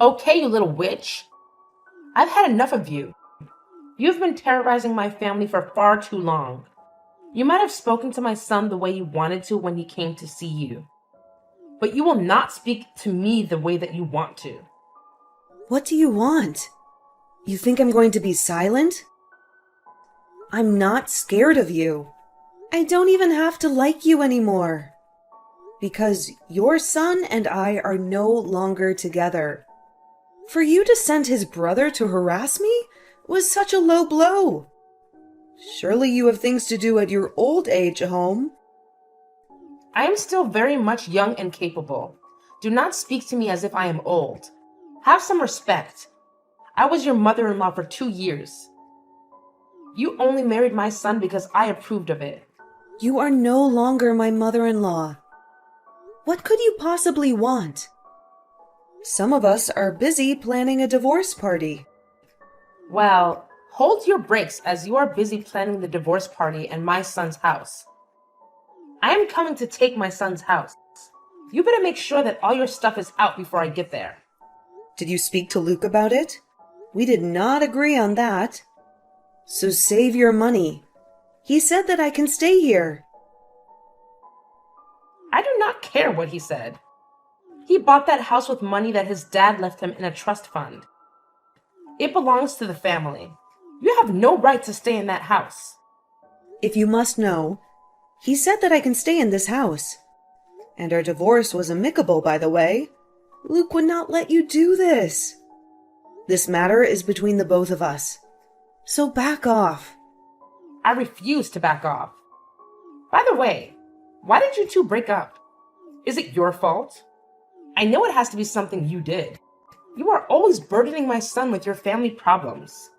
Okay, you little witch. I've had enough of you. You've been terrorizing my family for far too long. You might have spoken to my son the way you wanted to when he came to see you, but you will not speak to me the way that you want to. What do you want? You think I'm going to be silent? I'm not scared of you. I don't even have to like you anymore. Because your son and I are no longer together. For you to send his brother to harass me was such a low blow. Surely you have things to do at your old age home. I am still very much young and capable. Do not speak to me as if I am old. Have some respect. I was your mother-in-law for 2 years. You only married my son because I approved of it. You are no longer my mother-in-law. What could you possibly want? Some of us are busy planning a divorce party. Well, hold your brakes as you are busy planning the divorce party and my son's house. I am coming to take my son's house. You better make sure that all your stuff is out before I get there. Did you speak to Luke about it? We did not agree on that. So save your money. He said that I can stay here. I do not care what he said. He bought that house with money that his dad left him in a trust fund. It belongs to the family. You have no right to stay in that house. If you must know, he said that I can stay in this house. And our divorce was amicable, by the way. Luke would not let you do this. This matter is between the both of us. So back off. I refuse to back off. By the way, why did you two break up? Is it your fault? I know it has to be something you did. You are always burdening my son with your family problems.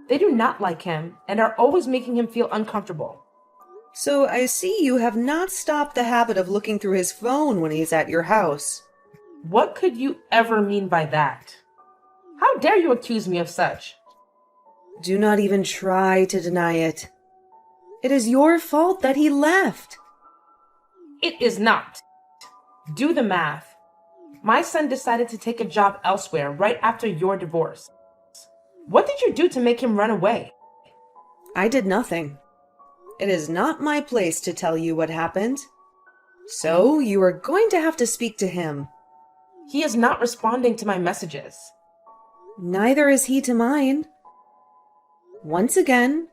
They do not like him and are always making him feel uncomfortable. So I see you have not stopped the habit of looking through his phone when he's at your house. What could you ever mean by that? How dare you accuse me of such? Do not even try to deny it. It is your fault that he left. It is not. Do the math. My son decided to take a job elsewhere right after your divorce. What did you do to make him run away? I did nothing. It is not my place to tell you what happened. So you are going to have to speak to him. He is not responding to my messages. Neither is he to mine. Once again,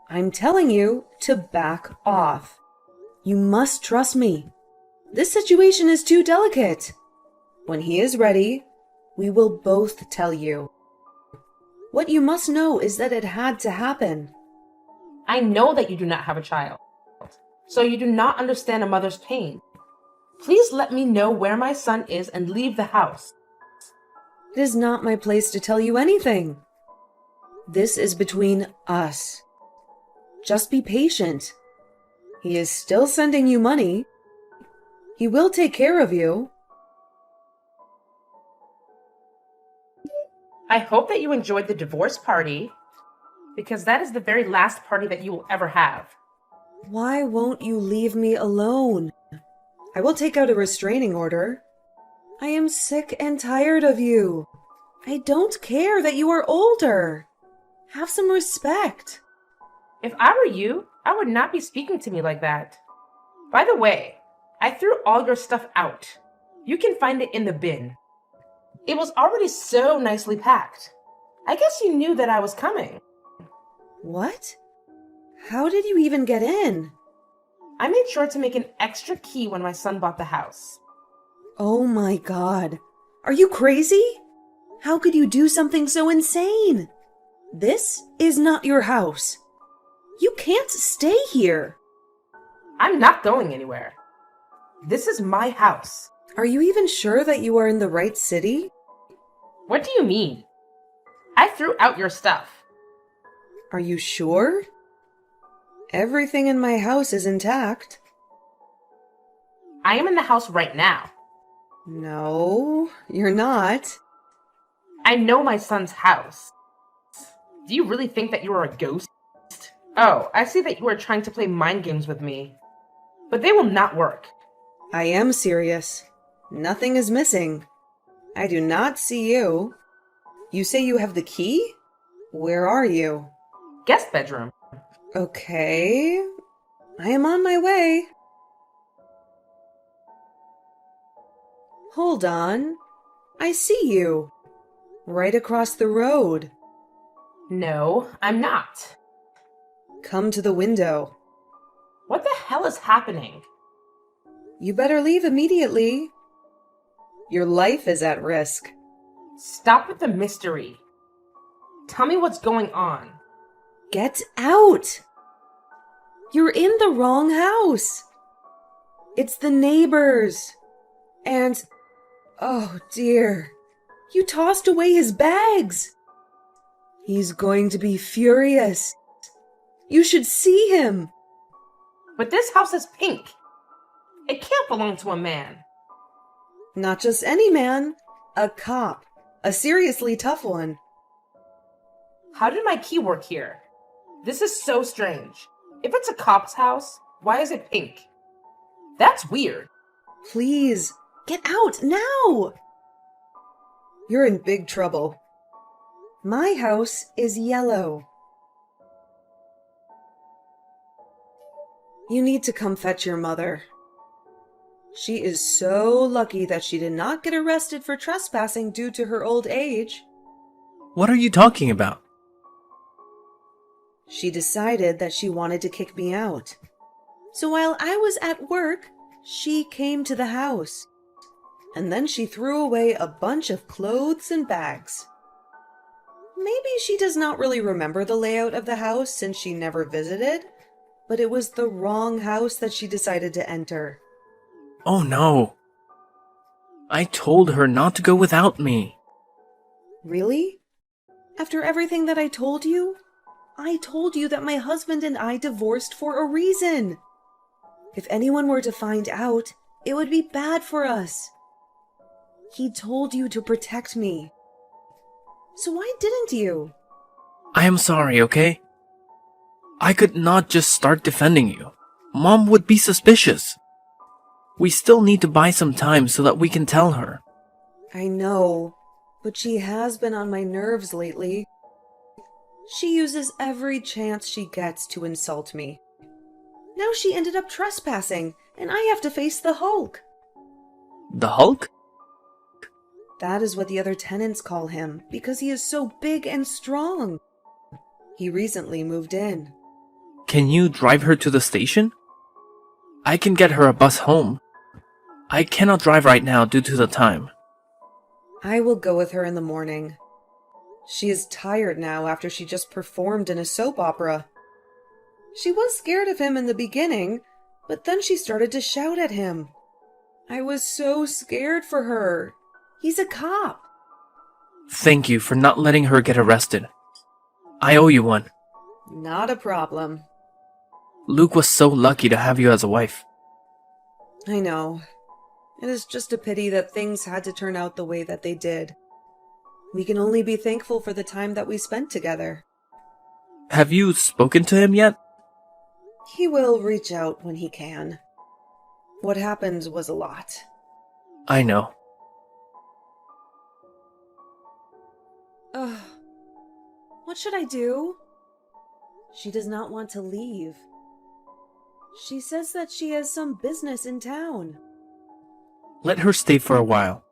I'm telling you to back off. You must trust me. This situation is too delicate. When he is ready, we will both tell you. What you must know is that it had to happen. I know that you do not have a child, so you do not understand a mother's pain. Please let me know where my son is and leave the house. It is not my place to tell you anything. This is between us. Just be patient. He is still sending you money. He will take care of you. I hope that you enjoyed the divorce party, because that is the very last party that you will ever have. Why won't you leave me alone? I will take out a restraining order. I am sick and tired of you. I don't care that you are older. Have some respect. If I were you, I would not be speaking to me like that. By the way, I threw all your stuff out. You can find it in the bin. It was already so nicely packed. I guess you knew that I was coming. What? How did you even get in? I made sure to make an extra key when my son bought the house. Oh my God. Are you crazy? How could you do something so insane? This is not your house. You can't stay here. I'm not going anywhere. This is my house. Are you even sure that you are in the right city? What do you mean? I threw out your stuff. Are you sure? Everything in my house is intact. I am in the house right now. No, you're not. I know my son's house. Do you really think that you are a ghost? Oh, I see that you are trying to play mind games with me. But they will not work. I am serious. Nothing is missing. I do not see you. You say you have the key? Where are you? Guest bedroom. Okay. I am on my way. Hold on. I see you. Right across the road. No, I'm not. Come to the window. What the hell is happening? You better leave immediately. Your life is at risk. Stop with the mystery. Tell me what's going on. Get out! You're in the wrong house. It's the neighbors. And, oh dear, you tossed away his bags. He's going to be furious. You should see him. But this house is pink. It can't belong to a man. Not just any man, a cop. A seriously tough one. How did my key work here? This is so strange. If it's a cop's house, why is it pink? That's weird. Please, get out now! You're in big trouble. My house is yellow. You need to come fetch your mother. She is so lucky that she did not get arrested for trespassing due to her old age. What are you talking about? She decided that she wanted to kick me out. So while I was at work, she came to the house. And then she threw away a bunch of clothes and bags. Maybe she does not really remember the layout of the house since she never visited, but it was the wrong house that she decided to enter. Oh no. I told her not to go without me. Really? After everything that I told you? I told you that my husband and I divorced for a reason. If anyone were to find out, it would be bad for us. He told you to protect me. So why didn't you? I am sorry, okay? I could not just start defending you. Mom would be suspicious. We still need to buy some time so that we can tell her. I know, but she has been on my nerves lately. She uses every chance she gets to insult me. Now she ended up trespassing, and I have to face the Hulk. The Hulk? That is what the other tenants call him, because he is so big and strong. He recently moved in. Can you drive her to the station? I can get her a bus home. I cannot drive right now due to the time. I will go with her in the morning. She is tired now after she just performed in a soap opera. She was scared of him in the beginning, but then she started to shout at him. I was so scared for her. He's a cop. Thank you for not letting her get arrested. I owe you one. Not a problem. Luke was so lucky to have you as a wife. I know. It is just a pity that things had to turn out the way that they did. We can only be thankful for the time that we spent together. Have you spoken to him yet? He will reach out when he can. What happened was a lot. I know. Ugh. What should I do? She does not want to leave. She says that she has some business in town. Let her stay for a while.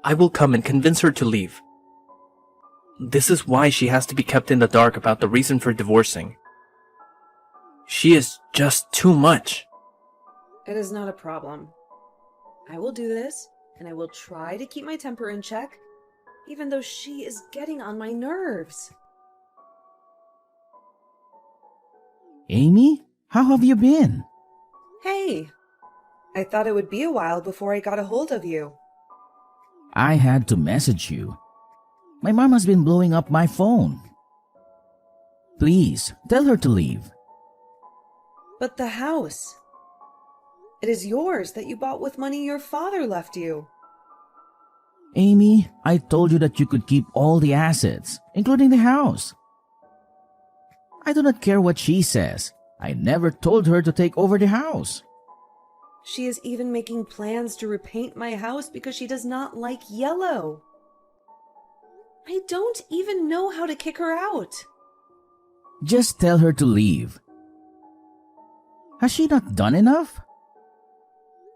I will come and convince her to leave. This is why she has to be kept in the dark about the reason for divorcing. She is just too much. It is not a problem. I will do this, and I will try to keep my temper in check, even though she is getting on my nerves. Amy, how have you been? Hey, I thought it would be a while before I got a hold of you. I had to message you. My mom has been blowing up my phone. Please, tell her to leave. But the house. It is yours that you bought with money your father left you. Amy, I told you that you could keep all the assets, including the house. I do not care what she says. I never told her to take over the house. She is even making plans to repaint my house because she does not like yellow. I don't even know how to kick her out. Just tell her to leave. Has she not done enough?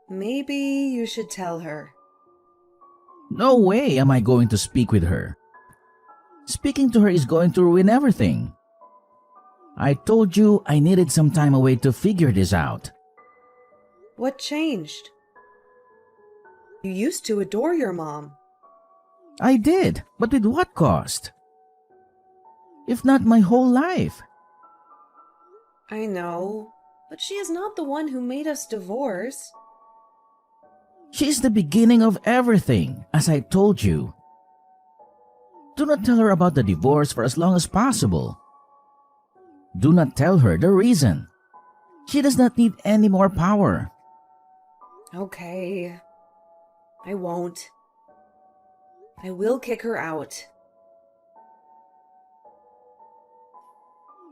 Maybe you should tell her. No way am I going to speak with her. Speaking to her is going to ruin everything. I told you I needed some time away to figure this out. What changed? You used to adore your mom. I did, but with what cost? If not my whole life. I know, but she is not the one who made us divorce. She's the beginning of everything, as I told you. Do not tell her about the divorce for as long as possible. Do not tell her the reason. She does not need any more power. Okay. I won't. I will kick her out.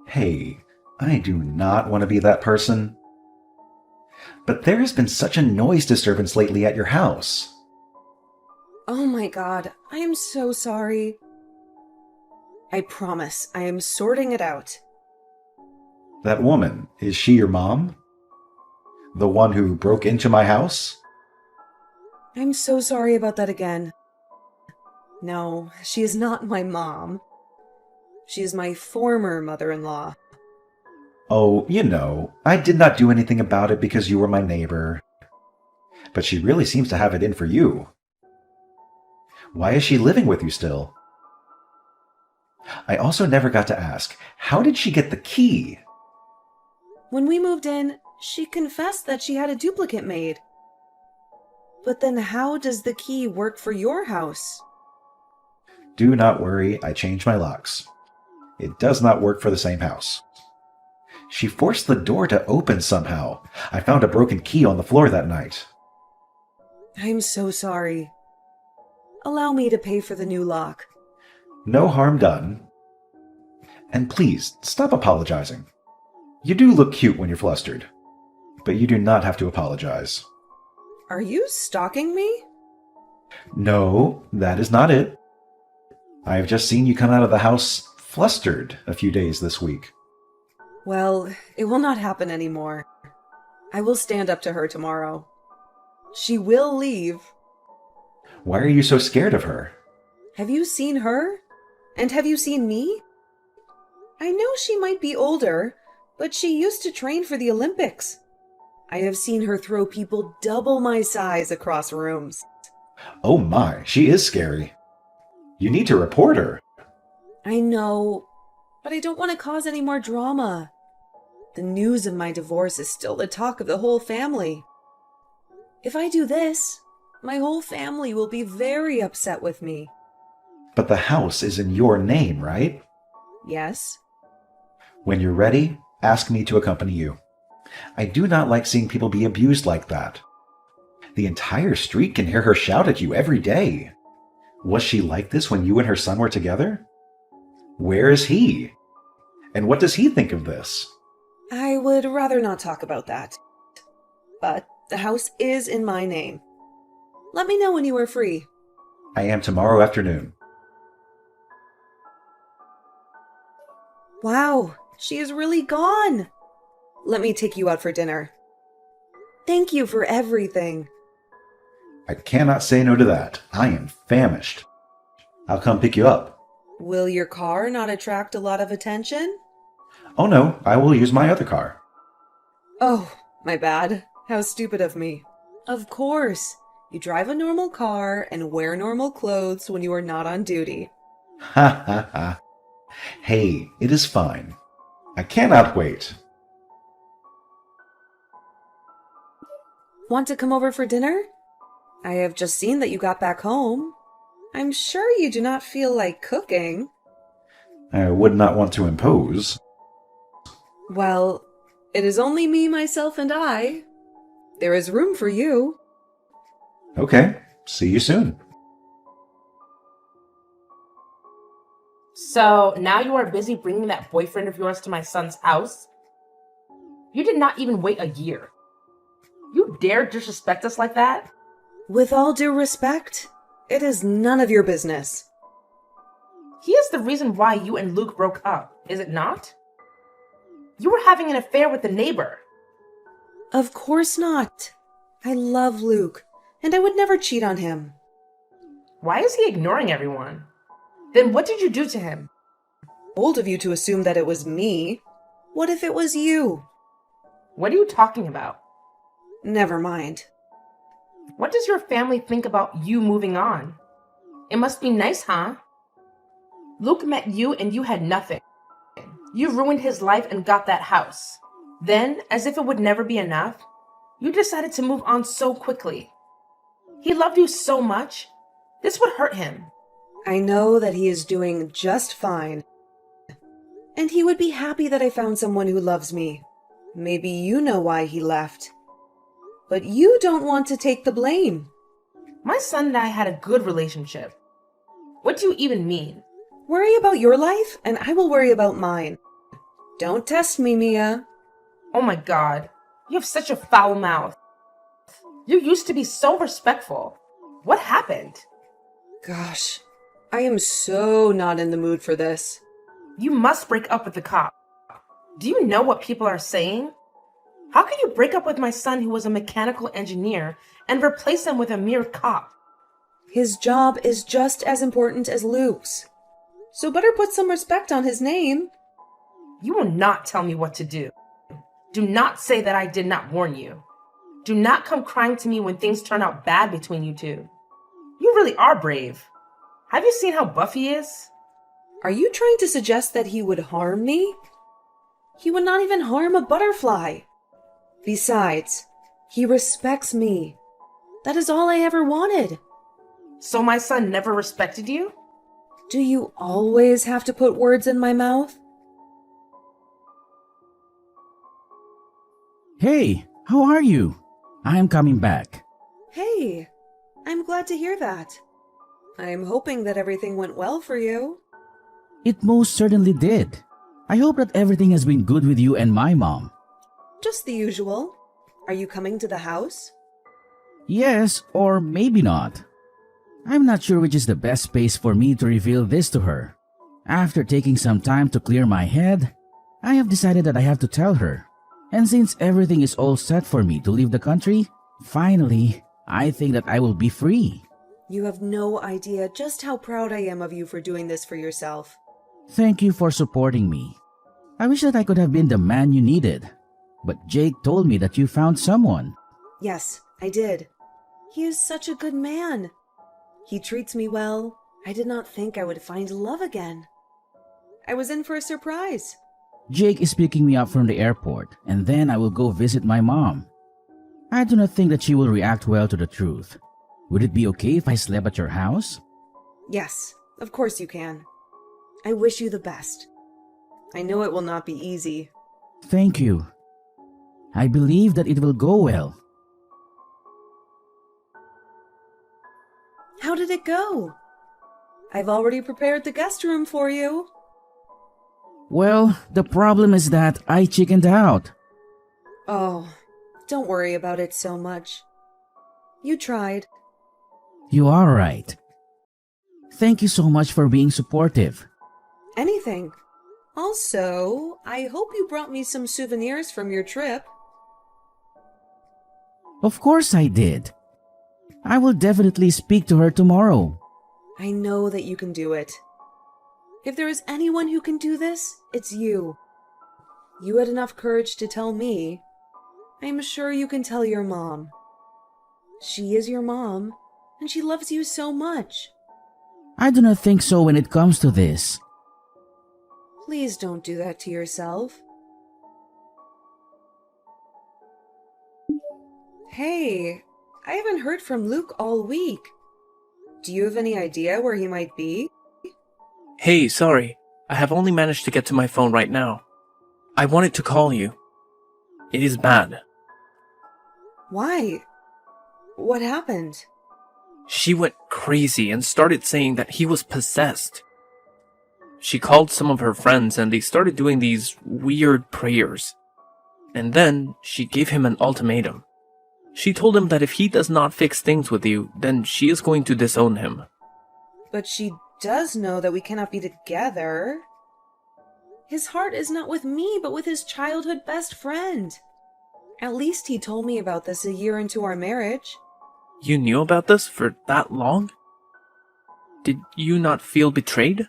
Hey, I do not want to be that person. But there has been such a noise disturbance lately at your house. Oh my god, I am so sorry. I promise, I am sorting it out. That woman, is she your mom? The one who broke into my house? I'm so sorry about that again. No, she is not my mom. She is my former mother-in-law. Oh, you know, I did not do anything about it because you were my neighbor. But she really seems to have it in for you. Why is she living with you still? I also never got to ask, how did she get the key? When we moved in, she confessed that she had a duplicate made. But then how does the key work for your house? Do not worry, I changed my locks. It does not work for the same house. She forced the door to open somehow. I found a broken key on the floor that night. I'm so sorry. Allow me to pay for the new lock. No harm done. And please, stop apologizing. You do look cute when you're flustered, but you do not have to apologize. Are you stalking me? No, that is not it. I have just seen you come out of the house flustered a few days this week. Well, it will not happen anymore. I will stand up to her tomorrow. She will leave. Why are you so scared of her? Have you seen her? And have you seen me? I know she might be older, but she used to train for the Olympics. I have seen her throw people double my size across rooms. Oh my, she is scary. You need to report her. I know, but I don't want to cause any more drama. The news of my divorce is still the talk of the whole family. If I do this, my whole family will be very upset with me. But the house is in your name, right? Yes? When you're ready, ask me to accompany you. I do not like seeing people be abused like that. The entire street can hear her shout at you every day. Was she like this when you and her son were together? Where is he? And what does he think of this? I would rather not talk about that. But the house is in my name. Let me know when you are free. I am tomorrow afternoon. Wow, she is really gone. Let me take you out for dinner. Thank you for everything. I cannot say no to that. I am famished. I'll come pick you up. Will your car not attract a lot of attention? Oh no, I will use my other car. Oh, my bad. How stupid of me. Of course. You drive a normal car and wear normal clothes when you are not on duty. Ha ha ha. Hey, it is fine. I cannot wait. Want to come over for dinner? I have just seen that you got back home. I'm sure you do not feel like cooking. I would not want to impose. Well, it is only me, myself, and I. There is room for you. Okay, see you soon. So now you are busy bringing that boyfriend of yours to my son's house? You did not even wait a year. You dare disrespect us like that? With all due respect, it is none of your business. He is the reason why you and Luke broke up, is it not? You were having an affair with the neighbor. Of course not. I love Luke, and I would never cheat on him. Why is he ignoring everyone? Then what did you do to him? Bold of you to assume that it was me. What if it was you? What are you talking about? Never mind. What does your family think about you moving on? It must be nice, huh? Luke met you and you had nothing. You ruined his life and got that house. Then, as if it would never be enough, you decided to move on so quickly. He loved you so much. This would hurt him. I know that he is doing just fine. And he would be happy that I found someone who loves me. Maybe you know why he left. But you don't want to take the blame. My son and I had a good relationship. What do you even mean? Worry about your life, and I will worry about mine. Don't test me, Mia. Oh my God, you have such a foul mouth. You used to be so respectful. What happened? Gosh, I am so not in the mood for this. You must break up with the cop. Do you know what people are saying? How can you break up with my son who was a mechanical engineer and replace him with a mere cop? His job is just as important as Luke's. So better put some respect on his name. You will not tell me what to do. Do not say that I did not warn you. Do not come crying to me when things turn out bad between you two. You really are brave. Have you seen how buff he is? Are you trying to suggest that he would harm me? He would not even harm a butterfly. Besides, he respects me. That is all I ever wanted. So my son never respected you? Do you always have to put words in my mouth? Hey, how are you? I am coming back. Hey, I'm glad to hear that. I'm hoping that everything went well for you. It most certainly did. I hope that everything has been good with you and my mom. Just the usual. Are you coming to the house? Yes, or maybe not. I'm not sure which is the best space for me to reveal this to her. After taking some time to clear my head, I have decided that I have to tell her. And since everything is all set for me to leave the country, finally, I think that I will be free. You have no idea just how proud I am of you for doing this for yourself. Thank you for supporting me. I wish that I could have been the man you needed. But Jake told me that you found someone. Yes, I did. He is such a good man. He treats me well. I did not think I would find love again. I was in for a surprise. Jake is picking me up from the airport, and then I will go visit my mom. I do not think that she will react well to the truth. Would it be okay if I slept at your house? Yes, of course you can. I wish you the best. I know it will not be easy. Thank you. I believe that it will go well. How did it go? I've already prepared the guest room for you. Well, the problem is that I chickened out. Oh, don't worry about it so much. You tried. You are right. Thank you so much for being supportive. Anything. Also, I hope you brought me some souvenirs from your trip. Of course I did. I will definitely speak to her tomorrow. I know that you can do it. If there is anyone who can do this, it's you. You had enough courage to tell me. I'm sure you can tell your mom. She is your mom, and she loves you so much. I do not think so when it comes to this. Please don't do that to yourself. Hey, I haven't heard from Luke all week. Do you have any idea where he might be? Hey, sorry. I have only managed to get to my phone right now. I wanted to call you. It is bad. Why? What happened? She went crazy and started saying that he was possessed. She called some of her friends and they started doing these weird prayers. And then she gave him an ultimatum. She told him that if he does not fix things with you, then she is going to disown him. But she does know that we cannot be together. His heart is not with me, but with his childhood best friend. At least he told me about this a year into our marriage. You knew about this for that long? Did you not feel betrayed?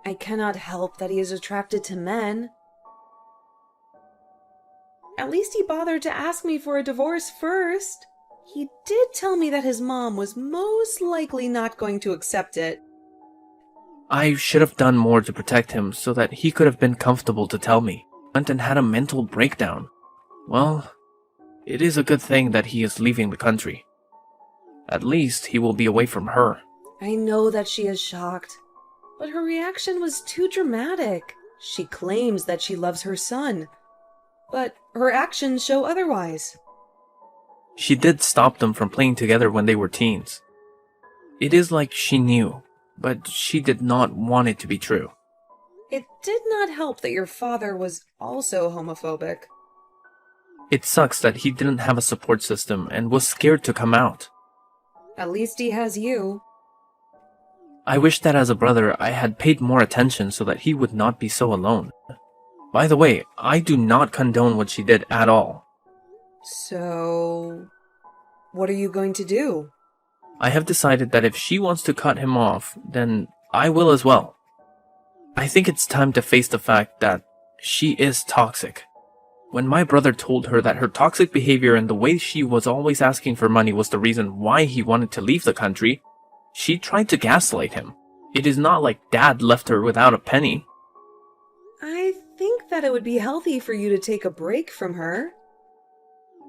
I cannot help that he is attracted to men. At least he bothered to ask me for a divorce first. He did tell me that his mom was most likely not going to accept it. I should have done more to protect him so that he could have been comfortable to tell me. Went and had a mental breakdown. Well, it is a good thing that he is leaving the country. At least he will be away from her. I know that she is shocked, but her reaction was too dramatic. She claims that she loves her son, but her actions show otherwise. She did stop them from playing together when they were teens. It is like she knew, but she did not want it to be true. It did not help that your father was also homophobic. It sucks that he didn't have a support system and was scared to come out. At least he has you. I wish that as a brother I had paid more attention so that he would not be so alone. By the way, I do not condone what she did at all. So, what are you going to do? I have decided that if she wants to cut him off, then I will as well. I think it's time to face the fact that she is toxic. When my brother told her that her toxic behavior and the way she was always asking for money was the reason why he wanted to leave the country, she tried to gaslight him. It is not like Dad left her without a penny. I think that it would be healthy for you to take a break from her.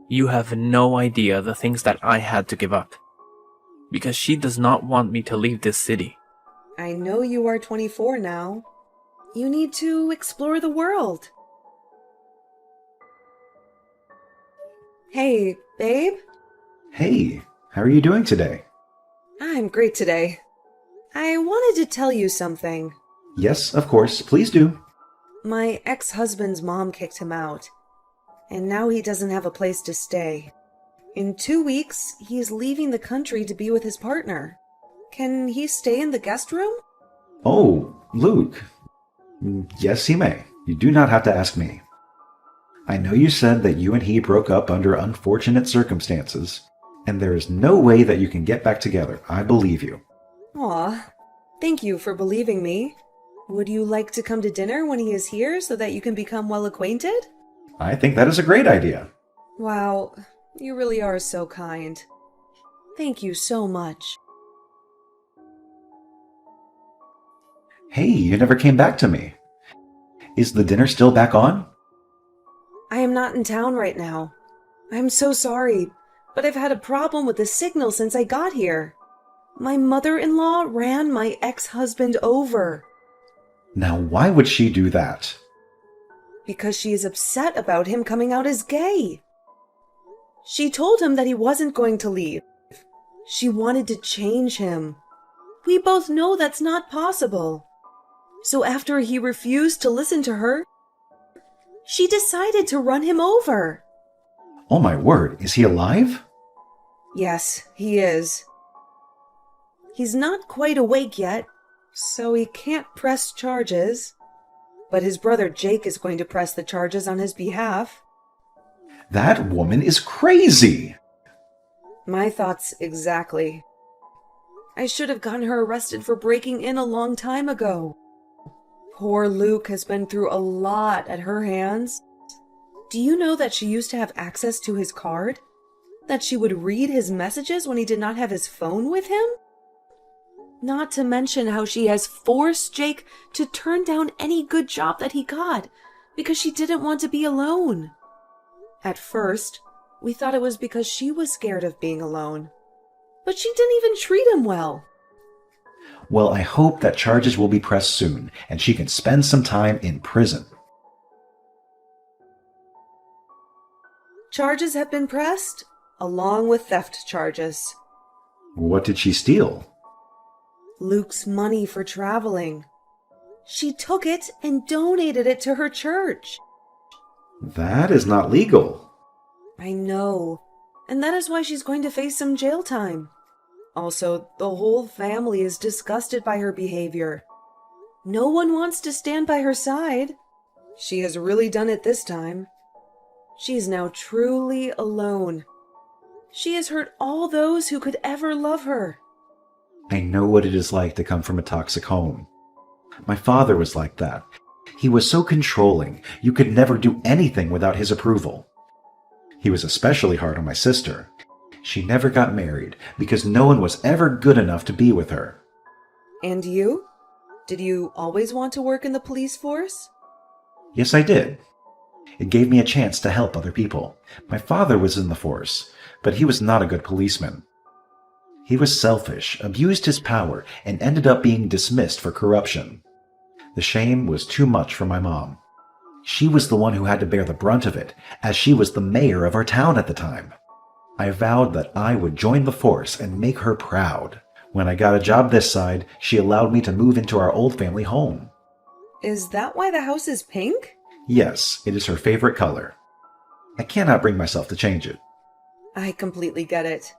You have no idea the things that I had to give up. Because she does not want me to leave this city. I know you are 24 now. You need to explore the world. Hey, babe? Hey, how are you doing today? I'm great today. I wanted to tell you something. Yes, of course, please do. My ex-husband's mom kicked him out, and now he doesn't have a place to stay. In 2 weeks, he is leaving the country to be with his partner. Can he stay in the guest room? Oh, Luke. Yes, he may. You do not have to ask me. I know you said that you and he broke up under unfortunate circumstances, and there is no way that you can get back together. I believe you. Aw, thank you for believing me. Would you like to come to dinner when he is here so that you can become well acquainted? I think that is a great idea. Wow, you really are so kind. Thank you so much. Hey, you never came back to me. Is the dinner still back on? I am not in town right now. I'm so sorry, but I've had a problem with the signal since I got here. My mother-in-law ran my ex-husband over. Now, why would she do that? Because she is upset about him coming out as gay. She told him that he wasn't going to leave. She wanted to change him. We both know that's not possible. So after he refused to listen to her, she decided to run him over. Oh my word, is he alive? Yes, he is. He's not quite awake yet, so he can't press charges. But his brother Jake is going to press the charges on his behalf. That woman is crazy! My thoughts exactly. I should have gotten her arrested for breaking in a long time ago. Poor Luke has been through a lot at her hands. Do you know that she used to have access to his card? That she would read his messages when he did not have his phone with him? Not to mention how she has forced Jake to turn down any good job that he got because she didn't want to be alone. At first, we thought it was because she was scared of being alone. But she didn't even treat him well. Well, I hope that charges will be pressed soon, and she can spend some time in prison. Charges have been pressed, along with theft charges. What did she steal? Luke's money for traveling. She took it and donated it to her church. That is not legal. I know, and that is why she's going to face some jail time. Also, the whole family is disgusted by her behavior. No one wants to stand by her side. She has really done it this time. She is now truly alone. She has hurt all those who could ever love her. I know what it is like to come from a toxic home. My father was like that. He was so controlling, you could never do anything without his approval. He was especially hard on my sister. She never got married because no one was ever good enough to be with her. And you? Did you always want to work in the police force? Yes, I did. It gave me a chance to help other people. My father was in the force, but he was not a good policeman. He was selfish, abused his power, and ended up being dismissed for corruption. The shame was too much for my mom. She was the one who had to bear the brunt of it, as she was the mayor of our town at the time. I vowed that I would join the force and make her proud. When I got a job this side, she allowed me to move into our old family home. Is that why the house is pink? Yes, it is her favorite color. I cannot bring myself to change it. I completely get it.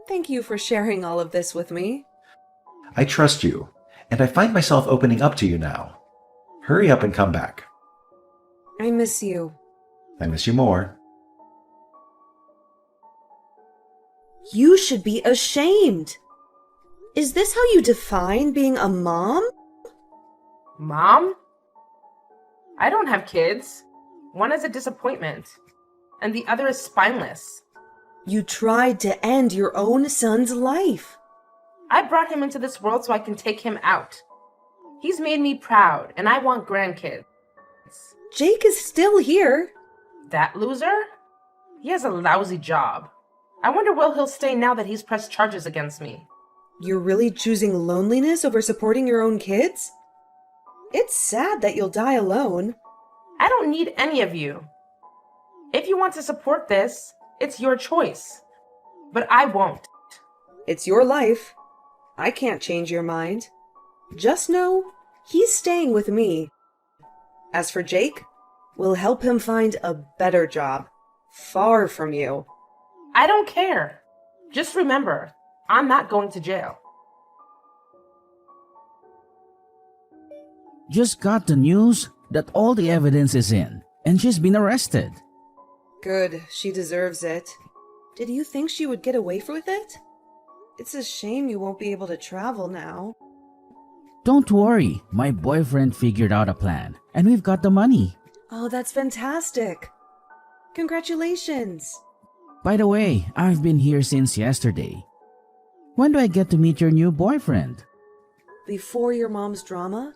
Thank you for sharing all of this with me. I trust you, and I find myself opening up to you now. Hurry up and come back. I miss you. I miss you more. You should be ashamed. Is this how you define being a mom? Mom? I don't have kids. One is a disappointment, and the other is spineless. You tried to end your own son's life. I brought him into this world so I can take him out. He's made me proud, and I want grandkids. Jake is still here. That loser? He has a lousy job. I wonder where he'll stay now that he's pressed charges against me. You're really choosing loneliness over supporting your own kids? It's sad that you'll die alone. I don't need any of you. If you want to support this, it's your choice. But I won't. It's your life. I can't change your mind. Just know he's staying with me. As for Jake, we'll help him find a better job, far from you. I don't care. Just remember, I'm not going to jail. Just got the news that all the evidence is in, and she's been arrested. Good, she deserves it. Did you think she would get away with it? It's a shame you won't be able to travel now. Don't worry, my boyfriend figured out a plan, and we've got the money. Oh, that's fantastic. Congratulations. By the way, I've been here since yesterday. When do I get to meet your new boyfriend? Before your mom's drama,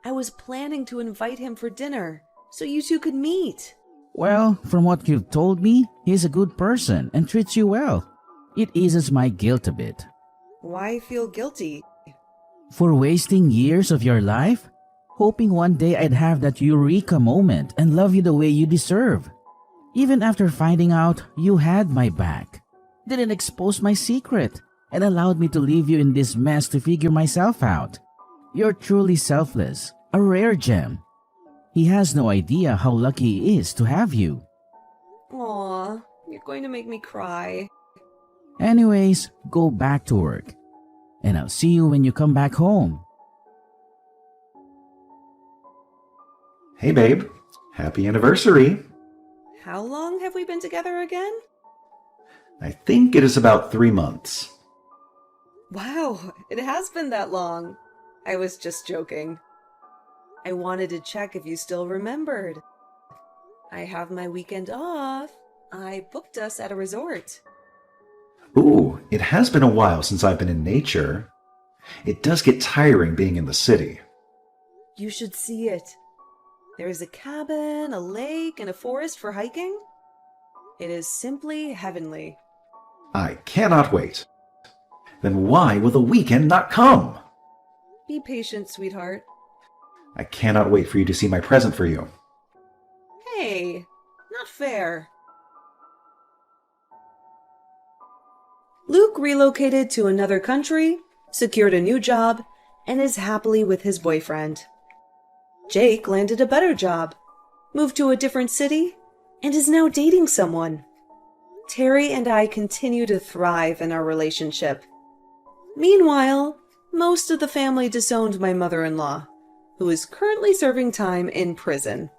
I was planning to invite him for dinner, so you two could meet. Well, from what you've told me, he's a good person and treats you well. It eases my guilt a bit. Why feel guilty? For wasting years of your life? Hoping one day I'd have that eureka moment and love you the way you deserve. Even after finding out you had my back. Didn't expose my secret and allowed me to leave you in this mess to figure myself out. You're truly selfless, a rare gem. He has no idea how lucky he is to have you. Aw, you're going to make me cry. Anyways, go back to work. And I'll see you when you come back home. Hey, babe. Happy anniversary. How long have we been together again? I think it is about 3 months. Wow, it has been that long. I was just joking. I wanted to check if you still remembered. I have my weekend off. I booked us at a resort. Ooh, it has been a while since I've been in nature. It does get tiring being in the city. You should see it. There is a cabin, a lake, and a forest for hiking. It is simply heavenly. I cannot wait. Then why will the weekend not come? Be patient, sweetheart. I cannot wait for you to see my present for you. Hey, not fair. Luke relocated to another country, secured a new job, and is happily with his boyfriend. Jake landed a better job, moved to a different city, and is now dating someone. Terry and I continue to thrive in our relationship. Meanwhile, most of the family disowned my mother-in-law, who is currently serving time in prison.